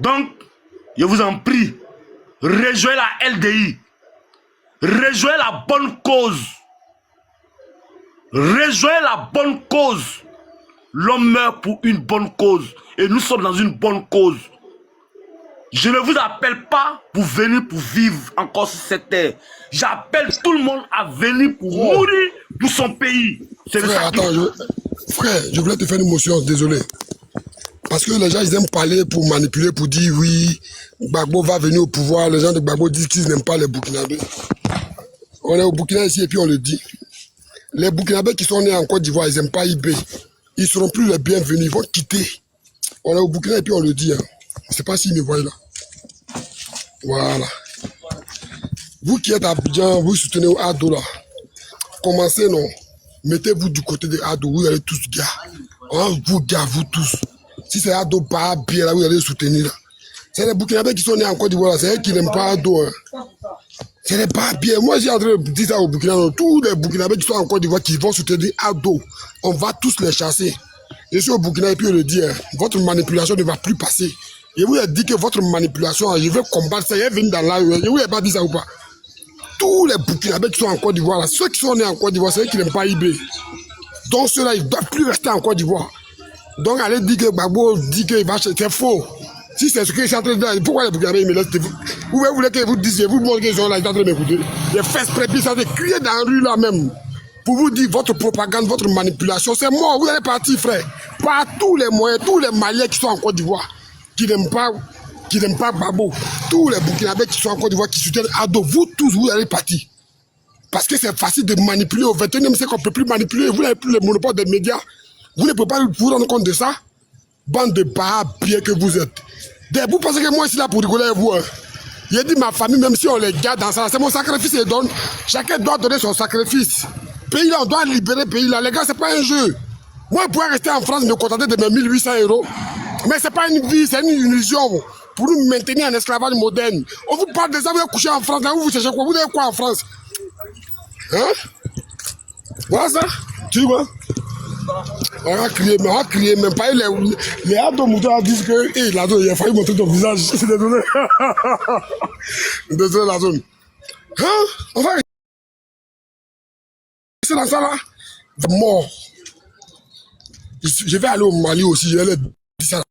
Donc, je vous en prie, rejoignez la LDI. Rejoignez la bonne cause. Rejoignez la bonne cause. L'homme meurt pour une bonne cause. Et nous sommes dans une bonne cause. Je ne vous appelle pas pour venir pour vivre encore sur cette terre. J'appelle tout le monde à venir pour mourir pour son pays. Frère, attends, je voulais te faire une motion, désolé. Parce que les gens, ils aiment parler pour manipuler, pour dire oui, Gbagbo va venir au pouvoir. Les gens de Gbagbo disent qu'ils n'aiment pas les Burkinabés. On est au Burkina ici et puis on le dit. Les Burkinabés qui sont nés en Côte d'Ivoire, ils n'aiment pas IB. Ils ne seront plus les bienvenus, ils vont quitter. On est au Burkina et puis on le dit. Hein. Je ne sais pas s'ils me voient là. Voilà. Vous qui êtes à Abidjan, vous soutenez Ado là. Commencez, non. Mettez-vous du côté de Ado, vous allez tous, gars. Oh, vous, gars, vous tous. Si c'est Ado pas bien là, vous allez soutenir là. C'est les Burkinabés qui sont nés en Côte d'Ivoire, c'est eux qui n'aiment pas Ado. Hein. Ce n'est pas bien. Moi, j'ai en train de dire ça au Burkina. Tous les Burkinabés qui sont en Côte d'Ivoire qui vont soutenir Ado, on va tous les chasser. Je suis au Burkina et puis je le dis, hein, votre manipulation ne va plus passer. Je vous ai dit que votre manipulation, je vais combattre ça. Je vais venir dans la rue. Je vous ai pas dit ça ou pas. Tous les Burkinabés qui sont en Côte d'Ivoire, ceux qui sont nés en Côte d'Ivoire, c'est eux qui n'aiment pas IB. Donc ceux-là, ils ne doivent plus rester en Côte d'Ivoire. Donc allez dire que Gbagbo dit qu'il va acheter, c'est faux. Si c'est ce que je suis en train de dire, pourquoi les Burkinabés ils me laissent? Vous voulez que vous disiez, vous montrez qu'ils sont là, ils sont en train de m'écouter. Les fesses prépices, ça de crier dans la rue là même. Pour vous dire votre propagande, votre manipulation, c'est mort. Vous allez partir, frère. Par tous les moyens, tous les Maliens qui sont en Côte d'Ivoire, qui n'aiment pas Gbagbo, tous les Burkinabés qui sont en Côte d'Ivoire, qui soutiennent Ado, vous tous, vous allez partir. Parce que c'est facile de manipuler au 21e siècle, on ne peut plus manipuler. Vous n'avez plus le monopole des médias. Vous ne pouvez pas vous rendre compte de ça. Bande de bien que vous êtes. Vous pensez que moi, je suis là pour rigoler avec vous. Hein. J'ai dit ma famille, même si on les garde dans ça, c'est mon sacrifice. Et donne. Chacun doit donner son sacrifice. Pays là, on doit libérer pays là. Les gars, c'est pas un jeu. Moi, je pourrais rester en France, me contenter de mes 1800 €. Mais c'est pas une vie, c'est une illusion. Pour nous maintenir en esclavage moderne. On vous parle de ça, vous allez coucher en France. Là, vous cherchez quoi? Vous avez quoi en France? Hein? Voilà ça? Tu vois? On va crier, même pas les Ado Mouton disent que hey, la zone, il a failli montrer ton visage. C'est désolé. Désolé la zone. Hein? On va rester dans ça là. Mort. Je vais aller au Mali aussi, je vais leur dire ça.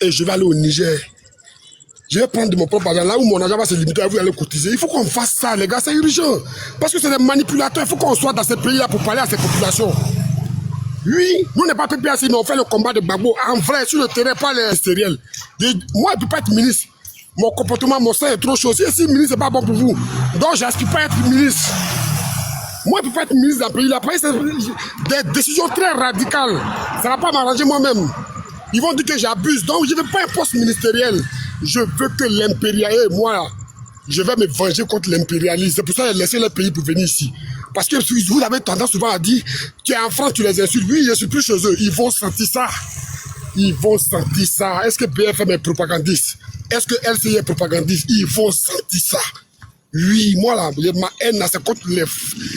Et je vais aller au Niger. Je vais prendre de mon propre argent, là où mon argent va se limiter, vous allez cotiser. Il faut qu'on fasse ça, les gars, c'est urgent. Parce que c'est des manipulateurs, il faut qu'on soit dans ces pays-là pour parler à ces populations. Oui, nous n'est pas PPAC, mais on fait le combat de Gbagbo en vrai, sur le terrain, pas les stériels. Moi, je ne peux pas être ministre. Mon comportement, mon sang est trop chaud. Si ministre, ce n'est pas bon pour vous. Donc, je n'aspire pas à être ministre. Moi, je ne peux pas être ministre dans le pays-là. C'est des décisions très radicales. Ça ne va pas m'arranger moi-même. Ils vont dire que j'abuse. Donc, je ne veux pas un poste ministériel. Je veux que l'impérialisme, moi, je vais me venger contre l'impérialisme. C'est pour ça que j'ai laissé le pays pour venir ici. Parce que vous avez tendance souvent à dire qu'en France, tu les insultes. Oui, je ne suis plus chez eux. Ils vont sentir ça. Ils vont sentir ça. Est-ce que BFM est propagandiste? Est-ce que LCI est propagandiste? Ils vont sentir ça. Oui, moi là, ma haine, c'est contre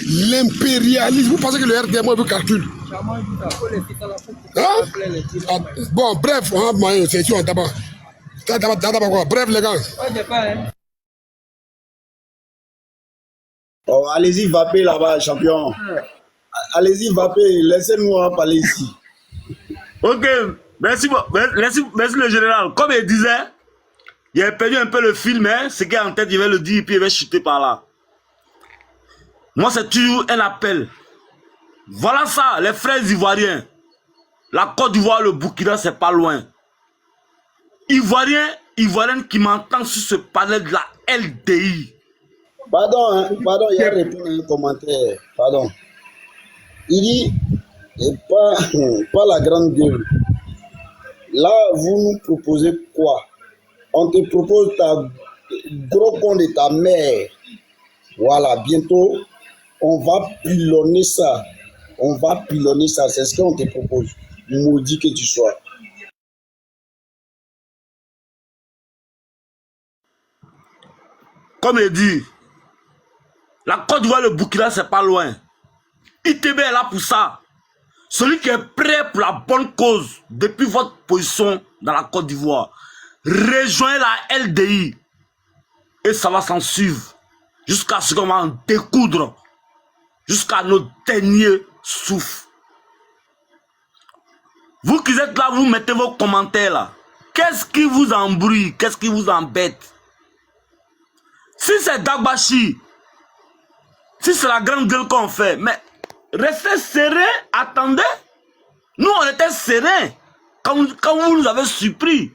l'impérialisme. Vous pensez que le RDM, moi, vous calcule? Hein? Ah, bon, bref, c'est ici, d'abord. Bref, les gars. Oh, allez-y, vapez là-bas, champion. Allez-y, vapez. Laissez-nous parler ici. Ok, merci le général. Comme il disait, il a perdu un peu le film, hein, ce qui est en tête, il va le dire, puis il va chuter par là. Moi, c'est toujours un appel. Voilà ça, les frères ivoiriens. La Côte d'Ivoire, le Burkina, c'est pas loin. Ivoiriens qui m'entendent sur ce panel de la LDI. Pardon, il y a répondu à un commentaire. Pardon. Il dit, pas la grande gueule. Là, vous nous proposez quoi? On te propose ta gros con de ta mère. Voilà, bientôt, on va pilonner ça. C'est ce qu'on te propose. Maudit que tu sois. Comme il dit, la Côte d'Ivoire, le Burkina, c'est pas loin. ITB est là pour ça. Celui qui est prêt pour la bonne cause depuis votre position dans la Côte d'Ivoire, rejoignez la LDI et ça va s'en suivre jusqu'à ce qu'on va en découdre, jusqu'à nos derniers souffles. Vous qui êtes là, vous mettez vos commentaires là. Qu'est-ce qui vous embrouille? Qu'est-ce qui vous embête? Si c'est Dagbashi, si c'est la grande gueule qu'on fait, mais restez serrés, attendez. Nous, on était sereins quand vous nous avez surpris.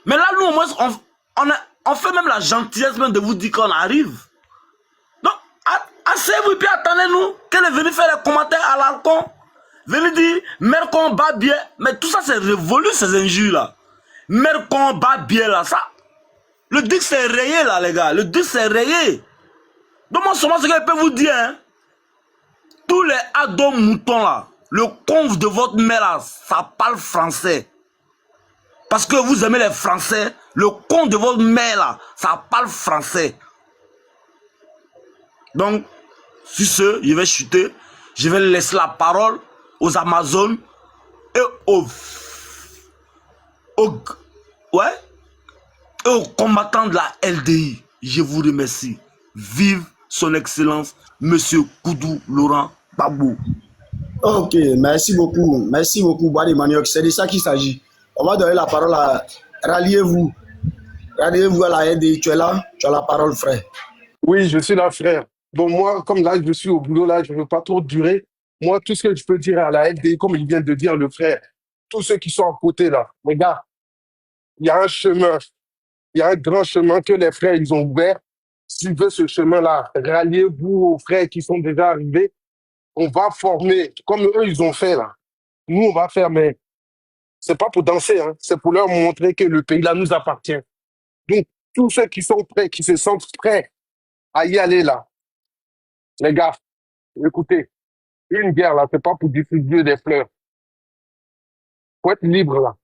Mais là, nous, au moins, on fait même la gentillesse même de vous dire qu'on arrive. Donc, asseyez-vous et puis attendez-nous. Qu'elle est venue faire les commentaires à l'alcon. Venez dire, Mercon bat bien. Mais tout ça, c'est révolu, ces injures-là. Mercon bat bien, là. Ça, le disque s'est rayé, là, les gars. Le disque s'est rayé. Donc, moi, seulement, ce que je peux vous dire, hein. Tous les ados moutons, là, le conf de votre mère, là, ça parle français. Parce que vous aimez les Français, le conf de votre mère, là, ça parle français. Donc, sur ce, je vais chuter. Je vais laisser la parole aux Amazones et aux combattants de la LDI. Je vous remercie. Vive son Excellence, Monsieur Koudou Laurent Gbagbo. Ok, merci beaucoup, Boadi Maniok. C'est de ça qu'il s'agit. On va donner la parole à... Ralliez-vous. Ralliez-vous à la LDI. Tu es là? Tu as la parole, frère. Oui, je suis là, frère. Bon, moi, comme là, je suis au boulot, là, je ne veux pas trop durer. Moi, tout ce que je peux dire à la LDI, comme il vient de dire le frère, tous ceux qui sont à côté, là, les gars, il y a un chemin, il y a un grand chemin que les frères, ils ont ouvert. Suivez ce chemin-là. Ralliez-vous aux frères qui sont déjà arrivés. On va former, comme eux, ils ont fait, là. Nous, on va faire, mais c'est pas pour danser, hein. C'est pour leur montrer que le pays, là, nous appartient. Donc, tous ceux qui sont prêts, qui se sentent prêts à y aller, là, les gars, écoutez, une guerre, là, c'est pas pour distribuer des fleurs. Faut être libre, là.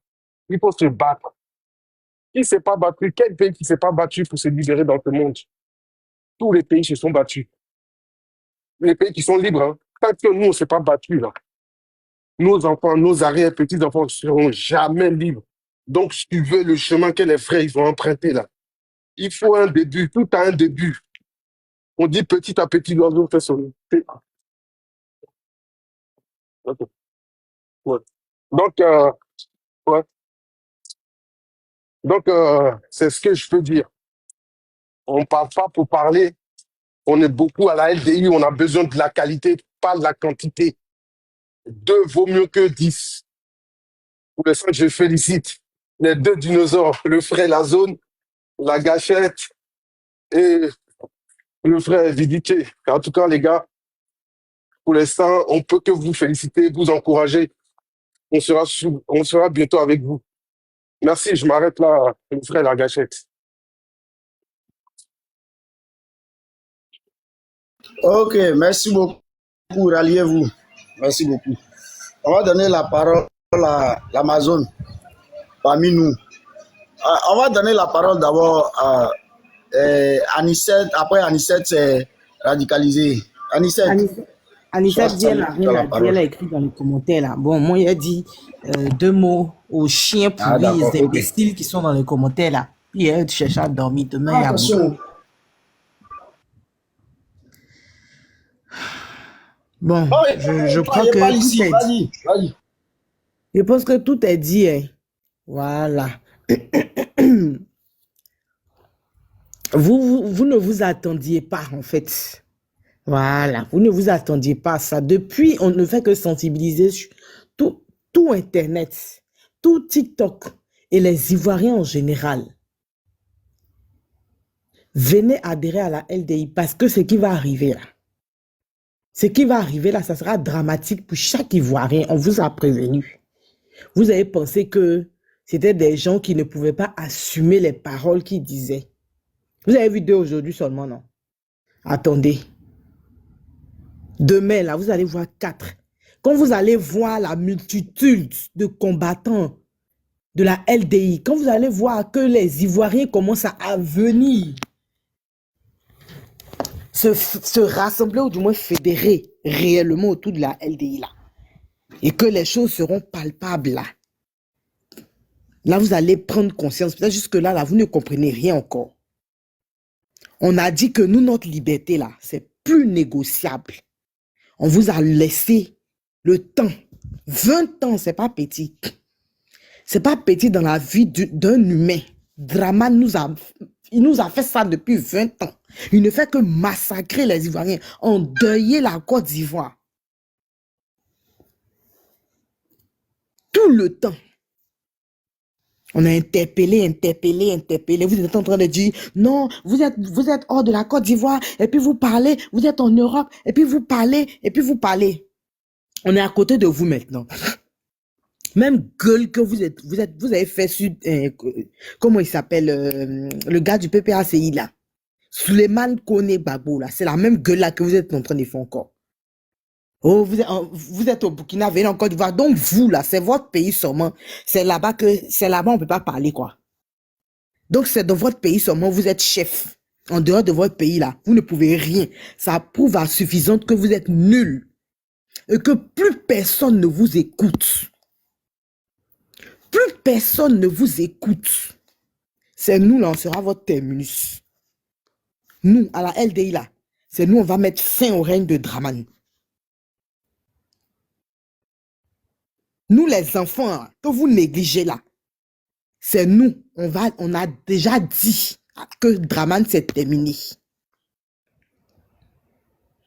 Il faut se battre. Qui s'est pas battu? Quel pays qui s'est pas battu pour se libérer dans ce monde? Tous les pays se sont battus. Les pays qui sont libres, hein. Tant que nous, on s'est pas battus, là, nos enfants, nos arrière-petits-enfants ne seront jamais libres. Donc, si tu veux le chemin que les frères, ils ont emprunté, là, il faut un début. Tout a un début. On dit petit à petit, l'oiseau fait son... Ok. Ouais. Donc, ouais. Donc, c'est ce que je peux dire. On ne parle pas pour parler. On est beaucoup à la LDI. On a besoin de la qualité, pas de la quantité. 2 vaut mieux que 10. Pour le ça, je félicite les 2 dinosaures, le frère La Zone, la Gâchette et le frère Vidiché. En tout cas, les gars, pour l'instant, on peut que vous féliciter, vous encourager. On sera bientôt avec vous. Merci, je m'arrête là, le frère La Gâchette. Ok, merci beaucoup. Ralliez-vous. Merci beaucoup. On va donner la parole à l'Amazon parmi nous. On va donner la parole d'abord à Anicette. Après, Anicette s'est radicalisée. Anicette. Anicette dit, elle n'a rien à dire, elle a écrit dans les commentaires là. Bon, moi, il a dit 2 mots aux chiens pourris, les imbéciles qui sont dans les commentaires là. Puis elle cherche à dormir demain. Attention. Bon, je crois que tout est dit. Vas-y. Je pense que tout est dit. Hein. Voilà. Vous ne vous attendiez pas, en fait. Voilà. Vous ne vous attendiez pas à ça. Depuis, on ne fait que sensibiliser sur tout Internet, tout TikTok et les Ivoiriens en général. Venez adhérer à la LDI parce que ce qui va arriver là, ça sera dramatique pour chaque Ivoirien. On vous a prévenu. Vous avez pensé que c'était des gens qui ne pouvaient pas assumer les paroles qu'ils disaient. Vous avez vu 2 aujourd'hui seulement, non? Attendez. Demain, là, vous allez voir 4. Quand vous allez voir la multitude de combattants de la LDI, quand vous allez voir que les Ivoiriens commencent à venir se rassembler ou du moins fédérer réellement autour de la LDI là. et que les choses seront palpables là. Là, vous allez prendre conscience. Peut-être jusque-là, vous ne comprenez rien encore. On a dit que nous, notre liberté, là, c'est plus négociable. On vous a laissé le temps. 20 ans, c'est pas petit. C'est pas petit dans la vie d'un humain. Draman il nous a fait ça depuis 20 ans. Il ne fait que massacrer les Ivoiriens, endeuiller la Côte d'Ivoire. Tout le temps. On a interpellé. Vous êtes en train de dire, non, vous êtes hors de la Côte d'Ivoire, et puis vous parlez, vous êtes en Europe, et puis vous parlez. On est à côté de vous maintenant. Même gueule que vous avez fait sur, comment il s'appelle, le gars du PPACI là. Suleiman Kone Gbagbo là. C'est la même gueule là que vous êtes en train de faire encore. Oh, vous êtes au Burkina, venez en Côte d'Ivoire. Donc vous là, c'est votre pays seulement. C'est là-bas on peut pas parler quoi. Donc c'est dans votre pays seulement, vous êtes chef. En dehors de votre pays là, vous ne pouvez rien. Ça prouve à suffisante que vous êtes nul. Et que plus personne ne vous écoute. Plus personne ne vous écoute. C'est nous là, on sera votre terminus. Nous, à la LDI là, c'est nous, on va mettre fin au règne de Dramane. Nous les enfants là, que vous négligez là, c'est nous, on a déjà dit que Dramane c'est terminé.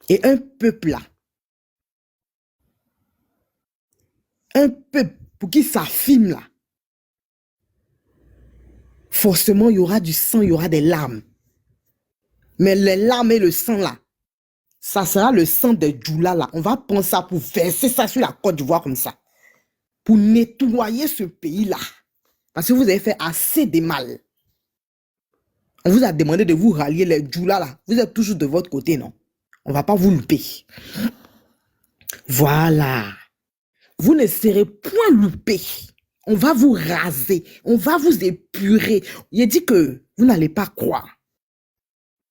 Et un peuple là, un peuple pour qui s'affirme là, forcément il y aura du sang, il y aura des larmes. Mais les larmes et le sang là, ça sera le sang des Djoula là. On va prendre ça pour verser ça sur la Côte d'Ivoire comme ça. Pour nettoyer ce pays là. Parce que vous avez fait assez de mal. On vous a demandé de vous rallier les Djoula là. Vous êtes toujours de votre côté, non? On va pas vous louper. Voilà. Vous ne serez point loupés. On va vous raser. On va vous épurer. Il a dit que vous n'allez pas croire.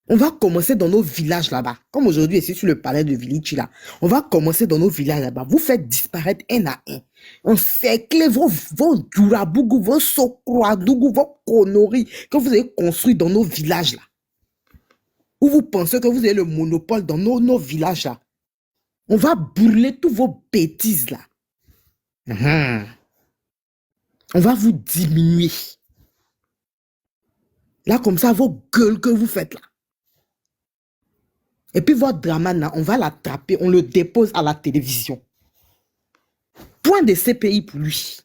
On va commencer dans nos villages là-bas. Comme aujourd'hui, ici sur le palais de Vilichi là. On va commencer dans nos villages là-bas. Vous faites disparaître un à un. Encerclez vos Dourabougou, vos Sokroadougou, vos Konori que vous avez construits dans nos villages là. Où vous pensez que vous avez le monopole dans nos villages là. On va brûler tous vos bêtises là. On va vous diminuer. Là, comme ça, vos gueules que vous faites là. Et puis votre Dramane là, on va l'attraper, on le dépose à la télévision. Point de CPI pour lui.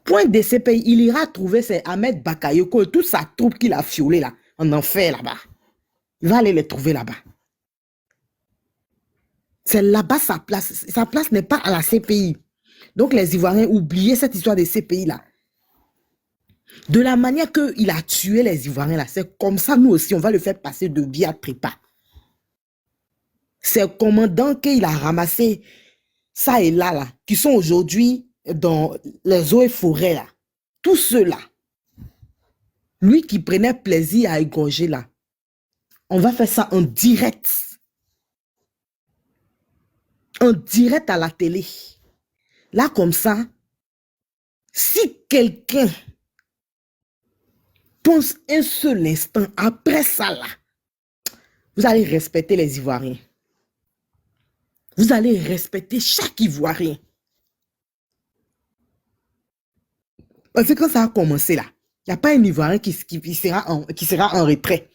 Point de CPI, il ira trouver ses Ahmed Bakayoko et toute sa troupe qu'il a fiolé là, en enfer là-bas. Il va aller les trouver là-bas. C'est là-bas sa place. Sa place n'est pas à la CPI. Donc les Ivoiriens, oubliez cette histoire de CPI là. De la manière qu'il a tué les Ivoiriens là, c'est comme ça nous aussi, on va le faire passer de vie à trépas. C'est commandant qu'il a ramassé ça et là, qui sont aujourd'hui dans les eaux et forêts là. Tous ceux-là. Lui qui prenait plaisir à égorger là. On va faire ça en direct. En direct à la télé. Là comme ça, si quelqu'un pense un seul instant après ça là, vous allez respecter les Ivoiriens. Vous allez respecter chaque Ivoirien. Parce que quand ça a commencé là, il n'y a pas un Ivoirien qui sera en retrait.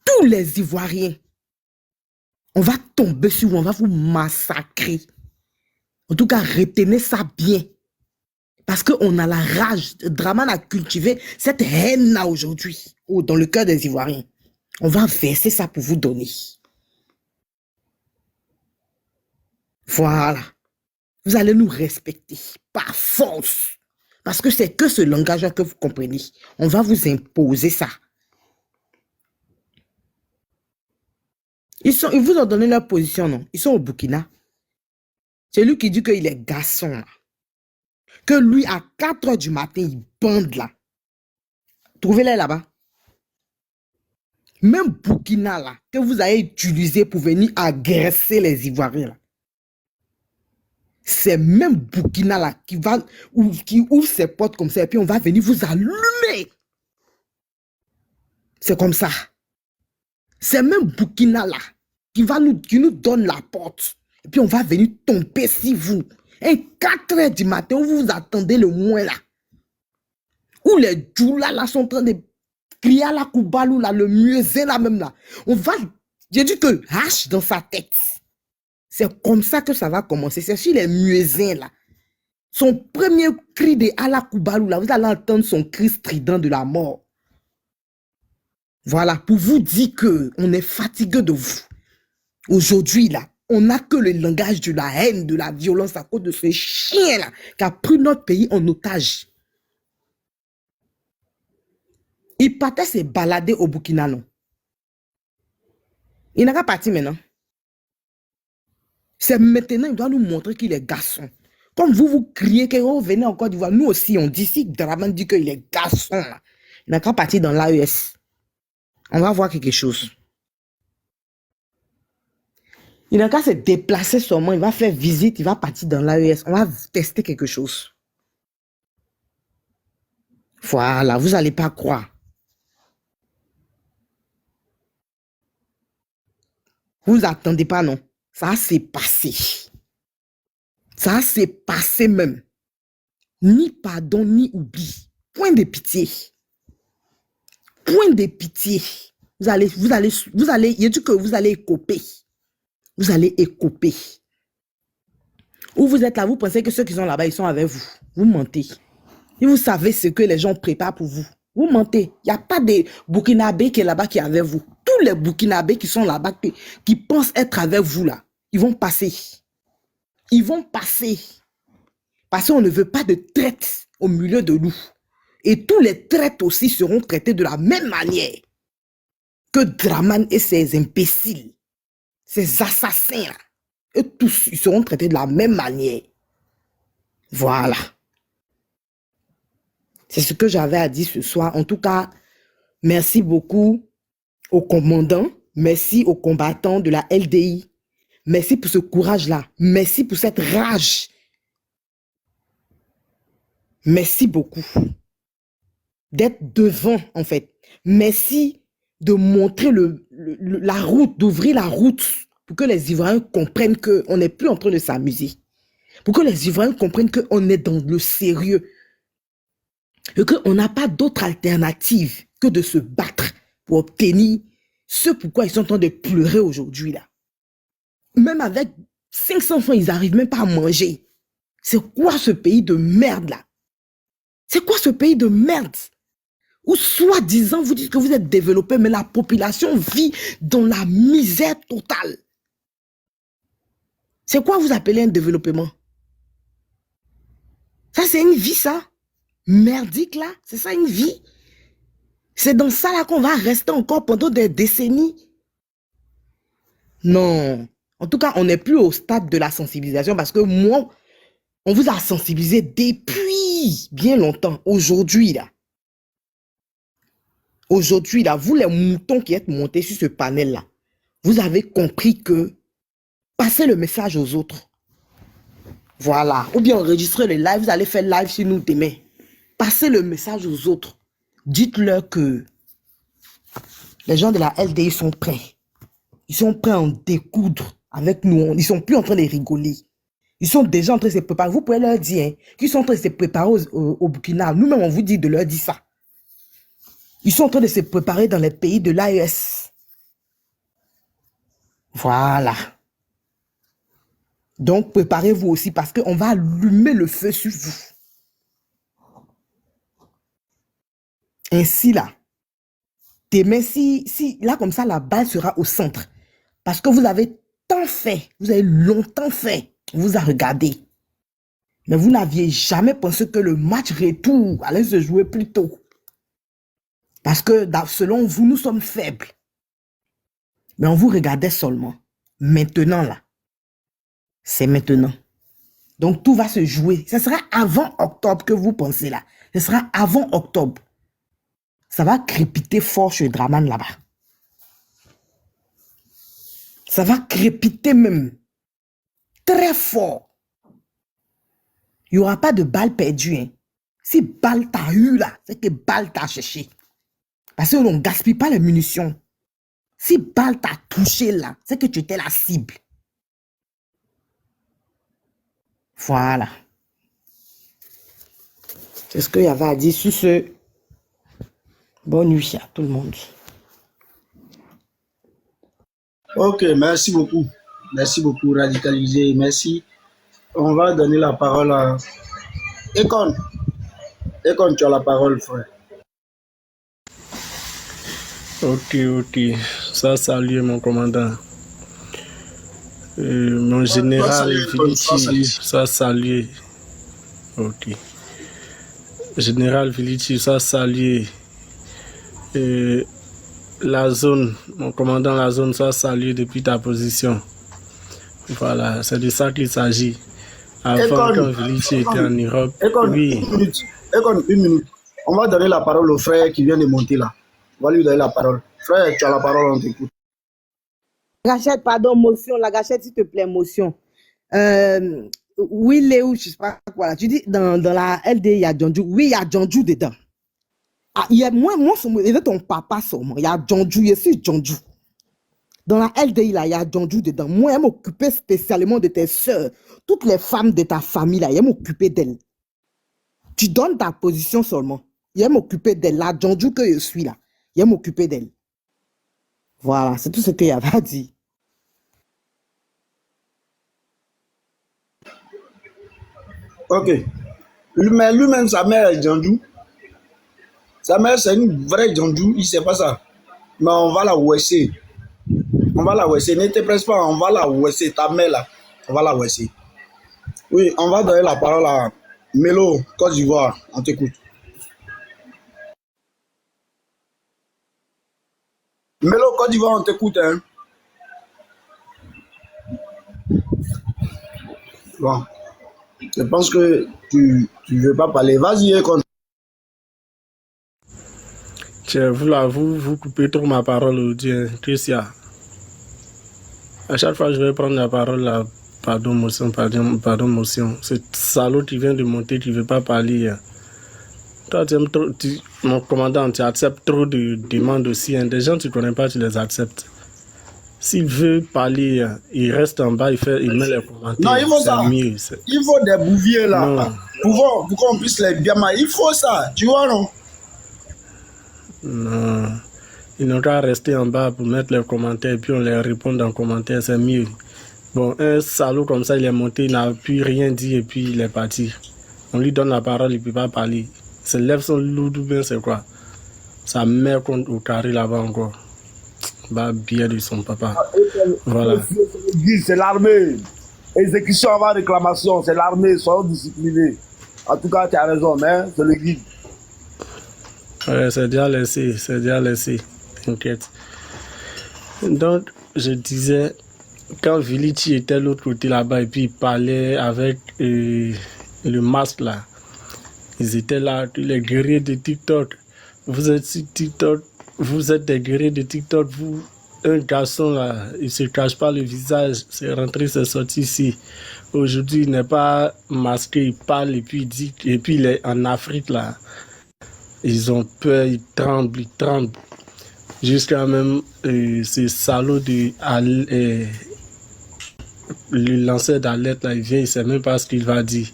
Tous les Ivoiriens, on va tomber sur vous, on va vous massacrer. En tout cas, retenez ça bien. Parce qu'on a la rage. Dramane a cultivé cette haine-là aujourd'hui, dans le cœur des Ivoiriens. On va verser ça pour vous donner. Voilà. Vous allez nous respecter par force. Parce que c'est que ce langage que vous comprenez. On va vous imposer ça. Ils vous ont donné leur position, non? Ils sont au Burkina. C'est lui qui dit qu'il est garçon, là. Que lui, à 4 h du matin, il bande là. Trouvez-les là-bas. Même Burkina là, que vous avez utilisé pour venir agresser les Ivoiriens là. c'est même Burkina là qui ouvre ses portes comme ça et puis on va venir vous allumer. C'est comme ça. C'est même Burkina là qui nous donne la porte. Et puis on va venir tomber sur vous. Et 4 heures du matin, où vous attendez le moins là. Où les djoulas là sont en train de crier à la Koubalou là, le muezzin là même là. J'ai dit que hache dans sa tête. C'est comme ça que ça va commencer. C'est sur les muezzins là. Son premier cri de Allah Koubalou là, vous allez entendre son cri strident de la mort. Voilà, pour vous dire que on est fatigué de vous. Aujourd'hui là, on n'a que le langage de la haine, de la violence à cause de ce chien là qui a pris notre pays en otage. Il partait se balader au Burkina, non? Il n'a pas parti maintenant. C'est maintenant, il doit nous montrer qu'il est garçon. Comme vous criez que vous venez en Côte d'Ivoire, nous aussi, on dit, si Draman dit qu'il est garçon, là, il n'a qu'à partir dans l'AES. On va voir quelque chose. Il n'a qu'à se déplacer seulement, il va faire visite, il va partir dans l'AES. On va tester quelque chose. Voilà, vous n'allez pas croire. Vous attendez pas, non? Ça s'est passé. Ça s'est passé même. Ni pardon, ni oubli. Point de pitié. Point de pitié. Vous allez, il dit que vous allez écoper. Vous allez écoper. Ou vous êtes là, vous pensez que ceux qui sont là-bas, ils sont avec vous. Vous mentez. Et vous savez ce que les gens préparent pour vous. Vous mentez. Il n'y a pas de Burkinabés qui est là-bas qui est avec vous. Tous les Burkinabés qui sont là-bas, qui pensent être avec vous là, ils vont passer. Ils vont passer. Parce qu'on ne veut pas de traite au milieu de nous. Et tous les traites aussi seront traités de la même manière que Draman et ses imbéciles, ces assassins là. Et tous, ils seront traités de la même manière. Voilà. C'est ce que j'avais à dire ce soir. En tout cas, merci beaucoup aux commandants. Merci aux combattants de la LDI. Merci pour ce courage-là. Merci pour cette rage. Merci beaucoup d'être devant, en fait. Merci de montrer la route, d'ouvrir la route pour que les Ivoiriens comprennent qu'on n'est plus en train de s'amuser. Pour que les Ivoiriens comprennent qu'on est dans le sérieux. Et qu'on n'a pas d'autre alternative que de se battre pour obtenir ce pourquoi ils sont en train de pleurer aujourd'hui là. Même avec 500 francs, ils n'arrivent même pas à manger. C'est quoi ce pays de merde là? C'est quoi ce pays de merde? Où soi-disant vous dites que vous êtes développé, mais la population vit dans la misère totale. C'est quoi vous appelez un développement? Ça c'est une vie ça? Merdique là? C'est ça une vie? C'est dans ça là qu'on va rester encore pendant des décennies? Non. En tout cas, on n'est plus au stade de la sensibilisation parce que moi, on vous a sensibilisé depuis bien longtemps. Aujourd'hui là, vous les moutons qui êtes montés sur ce panel là, vous avez compris que passez le message aux autres. Voilà. Ou bien enregistrez le live, vous allez faire live sur nous demain. Passez le message aux autres. Dites-leur que les gens de la LDI sont prêts. Ils sont prêts à en découdre avec nous. Ils ne sont plus en train de rigoler. Ils sont déjà en train de se préparer. Vous pouvez leur dire hein, qu'ils sont en train de se préparer au Burkina. Nous-mêmes, on vous dit de leur dire ça. Ils sont en train de se préparer dans les pays de l'AES. Voilà. Donc, préparez-vous aussi parce qu'on va allumer le feu sur vous. Ainsi, là, demain, si là, comme ça, la balle sera au centre. Parce que vous avez tant fait, vous avez longtemps fait, on vous a regardé. Mais vous n'aviez jamais pensé que le match retour allait se jouer plus tôt. Parce que selon vous, nous sommes faibles. Mais on vous regardait seulement. Maintenant, là, c'est maintenant. Donc, tout va se jouer. Ce sera avant octobre que vous pensez là. Ce sera avant octobre. Ça va crépiter fort chez Draman là-bas. Ça va crépiter même. Très fort. Il n'y aura pas de balle perdue. Hein. Si balle t'a eu là, c'est que balle t'a cherché. Parce qu'on ne gaspille pas les munitions. Si balle t'a touché là, c'est que tu étais la cible. Voilà. C'est ce qu'il y avait à dire sur ce. Bonne nuit à tout le monde. Ok, merci beaucoup. Merci beaucoup, Radicalisé. Merci. On va donner la parole à Ekon. Ekon, tu as la parole, frère. Ok. Ça, salut mon commandant. Mon général Vilichi, ça, salut. Ok. Général Vilichi, ça, salut. La zone, mon commandant, la zone, ça, salut depuis ta position. Voilà, c'est de ça qu'il s'agit. Avant, quand Vilichi était en Europe, Ekon, oui. une minute. On va donner la parole au frère qui vient de monter là. On va lui donner la parole. Frère, tu as la parole, on t'écoute. Gachette, pardon, motion. La gâchette, s'il te plaît, motion. Oui, Léo, je sais pas quoi. Tu dis dans la LD, il y a Djondjou. Oui, il y a Djondjou dedans. Ah, moi, il est ton papa seulement. Il y a Djondjou, je suis Djondjou. Dans la LDI, là, il y a Djondjou dedans. Moi, elle m'occupait spécialement de tes sœurs. Toutes les femmes de ta famille, là, il m'occupait d'elles. Tu donnes ta position seulement. Il m'occupait d'elles. La Djondjou que je suis là, il m'occupait d'elles. Voilà, c'est tout ce qu'il y avait à dire. Ok. Mais lui-même, sa mère est Djondjou. Sa mère, c'est une vraie Djondjou. Il ne sait pas ça. Mais on va la ouesser. On va la ouesser. Ne te presse pas, on va la ouesser. Ta mère, là, on va la ouesser. Oui, on va donner la parole à Mélo, Côte d'Ivoire. On t'écoute. Mélo, Côte d'Ivoire, on t'écoute. Hein. Bon. Je pense que tu ne veux pas parler. Vas-y, Ekon. Vous là, vous coupez trop ma parole, Christian. À chaque fois, je vais prendre la parole là. Pardon, motion. C'est salaud qui vient de monter, tu ne veux pas parler. Hein. Toi, tu aimes trop, mon commandant, tu acceptes trop de demandes aussi. Hein. Des gens que tu ne connais pas, tu les acceptes. S'il veut parler, il reste en bas, il met les commentaires. Non, il faut ça. Mieux, il faut des bouviers là. Non. Pour qu'on puisse les bien mal. Il faut ça, tu vois, non? Non. Ils n'ont qu'à rester en bas pour mettre les commentaires et puis on les répond en commentaire, c'est mieux. Bon, un salaud comme ça, il est monté, il n'a pu rien dire et puis il est parti. On lui donne la parole, il ne peut pas parler. Il se lève son lourd ou bien c'est quoi? Sa mère compte au carré là-bas encore. Bah, bien de son papa. Voilà. C'est l'armée. Exécution avant réclamation, c'est l'armée, soyons disciplinés. En tout cas, tu as raison, mais c'est le guide. Ouais, c'est déjà laissé, t'inquiète. Donc, je disais, quand Vilichi était de l'autre côté là-bas et puis il parlait avec le masque là, ils étaient là, tous les guerriers de TikTok. Vous êtes sur TikTok, vous êtes des guerriers de TikTok, vous, un garçon là, il ne se cache pas le visage, c'est rentré, c'est sorti ici. Aujourd'hui, il n'est pas masqué, il parle et puis il dit, et puis il est en Afrique là. Ils ont peur, ils tremblent. Jusqu'à même ces salauds le lanceur d'alerte là, il vient, il ne sait même pas ce qu'il va dire.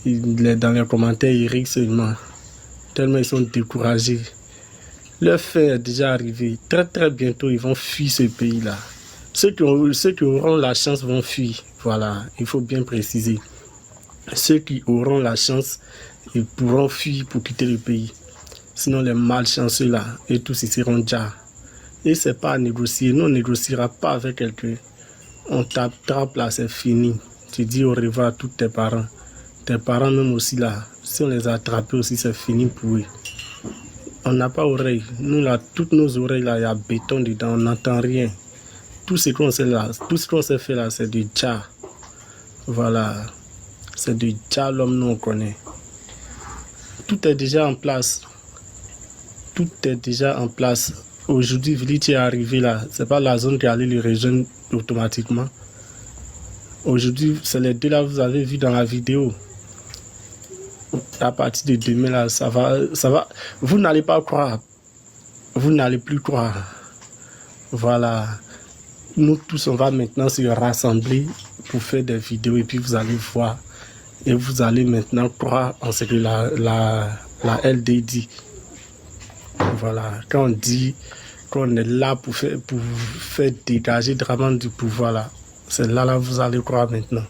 Il est dans les commentaires, il rit seulement. Tellement ils sont découragés. Leur fin est déjà arrivé. Très très bientôt, ils vont fuir ce pays-là. Ceux qui auront la chance vont fuir. Voilà, il faut bien préciser. Ceux qui auront la chance, ils pourront fuir pour quitter le pays. Sinon, les malchanceux là, et tous ils seront déjà. Et c'est pas à négocier. Nous, on ne négociera pas avec quelqu'un. On t'attrape là, c'est fini. Tu dis au revoir à tous tes parents. Tes parents même aussi là. Si on les a attrapés aussi, c'est fini pour eux. On n'a pas oreille. Nous là, toutes nos oreilles là, il y a béton dedans, on n'entend rien. Tout ce qu'on sait là, tout ce qu'on sait faire là, c'est du Dja. Voilà. C'est du Dja, l'homme, nous on connaît. Tout est déjà en place. Tout est déjà en place. Aujourd'hui, Vilichi est arrivé là. C'est pas la zone qui allait le rejoindre automatiquement. Aujourd'hui, c'est les deux là, vous avez vu dans la vidéo. À partir de demain, là, ça va. Vous n'allez pas croire. Vous n'allez plus croire. Voilà. Nous tous, on va maintenant se rassembler pour faire des vidéos et puis vous allez voir. Et vous allez maintenant croire en ce que la LD dit. Voilà. Quand on dit qu'on est là pour faire dégager Dramane du pouvoir, là, c'est là, vous allez croire maintenant.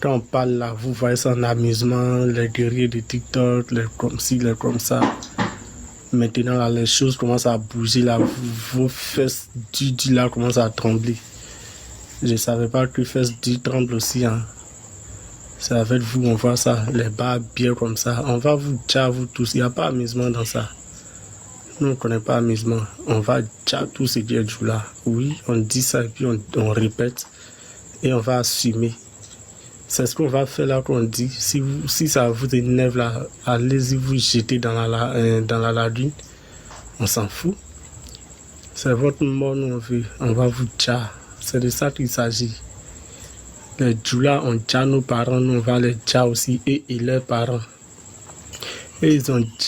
Quand on parle là, vous voyez ça en amusement, les guerriers de TikTok, les comme ci, les comme ça. Maintenant, là, les choses commencent à bouger, là, vos fesses du là commencent à trembler. Je ne savais pas que fesses du tremble aussi, hein. C'est avec vous, on voit ça, les bas bien comme ça. On va vous dire, vous tous, il n'y a pas amusement dans ça. Nous, on ne connaît pas amusement. On va dire tout ce qui est du là. Oui, on dit ça et puis on répète et on va assumer. C'est ce qu'on va faire là qu'on dit. Si ça vous énerve là, allez-y vous jeter dans la lagune. On s'en fout. C'est votre mort, nous on veut. On va vous dire. C'est de ça qu'il s'agit. Les djoulas, on dit nos parents, nous on va les dire aussi, eux et leurs parents. Et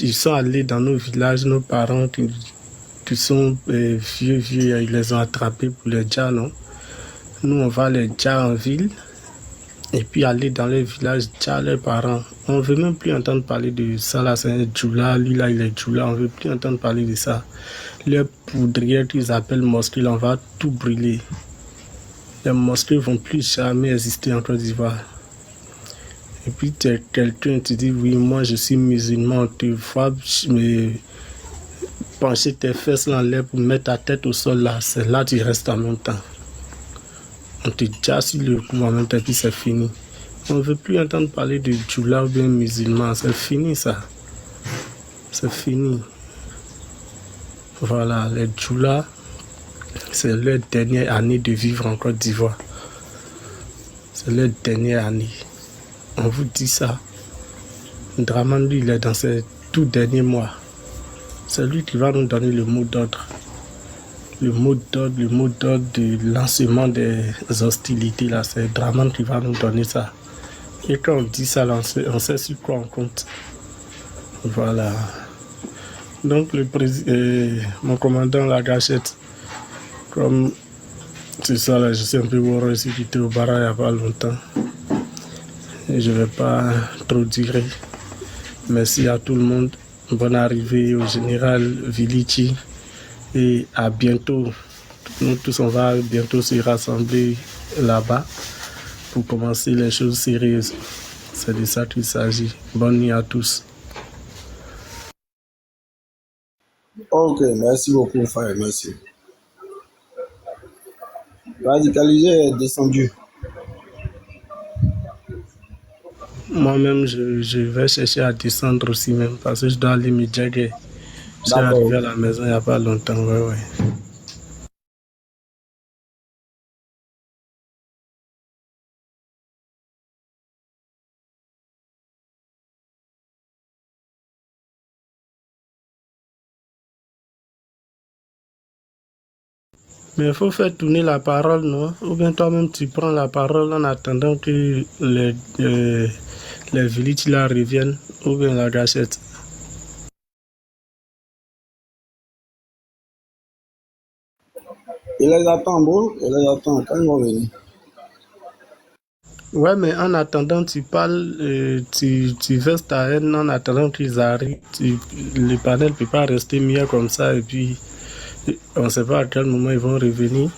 ils sont allés dans nos villages, nos parents qui sont vieux, ils les ont attrapés pour les dire, non. Nous on va les dire en ville. Et puis aller dans les villages, dire leurs parents. On ne veut même plus entendre parler de ça là, c'est un djoula, lui là il est djoula, on ne veut plus entendre parler de ça. Les poudrières qu'ils appellent mosquées, on va tout brûler. Les mosquées ne vont plus jamais exister en Côte d'Ivoire. Et puis quelqu'un te dit, oui, moi je suis musulman, tu vois, me pencher tes fesses en l'air pour mettre ta tête au sol là, c'est là que tu restes en même temps. On te dit sur le coup en même temps, puis c'est fini. On ne veut plus entendre parler de djoula ou bien musulman, c'est fini ça. C'est fini. Voilà, les djoulas, c'est leur dernière année de vivre en Côte d'Ivoire. C'est leur dernière année. On vous dit ça. Dramane, lui, il est dans ses tout derniers mois. C'est lui qui va nous donner le mot d'ordre. Le mot d'ordre de lancement des hostilités, là, c'est Dramane qui va nous donner ça. Et quand on dit ça, là, on sait sur quoi on compte. Voilà. Donc, mon commandant, la gâchette, comme c'est ça, là, je suis un peu heureux ici, j'étais au Bara il n'y a pas longtemps. Et je ne vais pas trop durer. Merci à tout le monde. Bonne arrivée au général Vilichi. Et à bientôt. Nous tous, on va bientôt se rassembler là-bas pour commencer les choses sérieuses. C'est de ça qu'il s'agit. Bonne nuit à tous. Ok, merci beaucoup, frère, merci. Radicalisé est descendu. Moi-même, je vais chercher à descendre aussi même parce que je dois aller me jaguer. Je suis D'accord. arrivé à la maison il n'y a pas longtemps. Ouais. Mais il faut faire tourner la parole, non? Ou bien toi-même tu prends la parole en attendant que les villages là reviennent, ou bien la gâchette. Il les attend, bro. Il les attend. Quand ils vont venir? Ouais, mais en attendant, tu parles, tu verses ta haine en attendant qu'ils arrivent. Le panel ne peut pas rester mieux comme ça et puis on ne sait pas à quel moment ils vont revenir.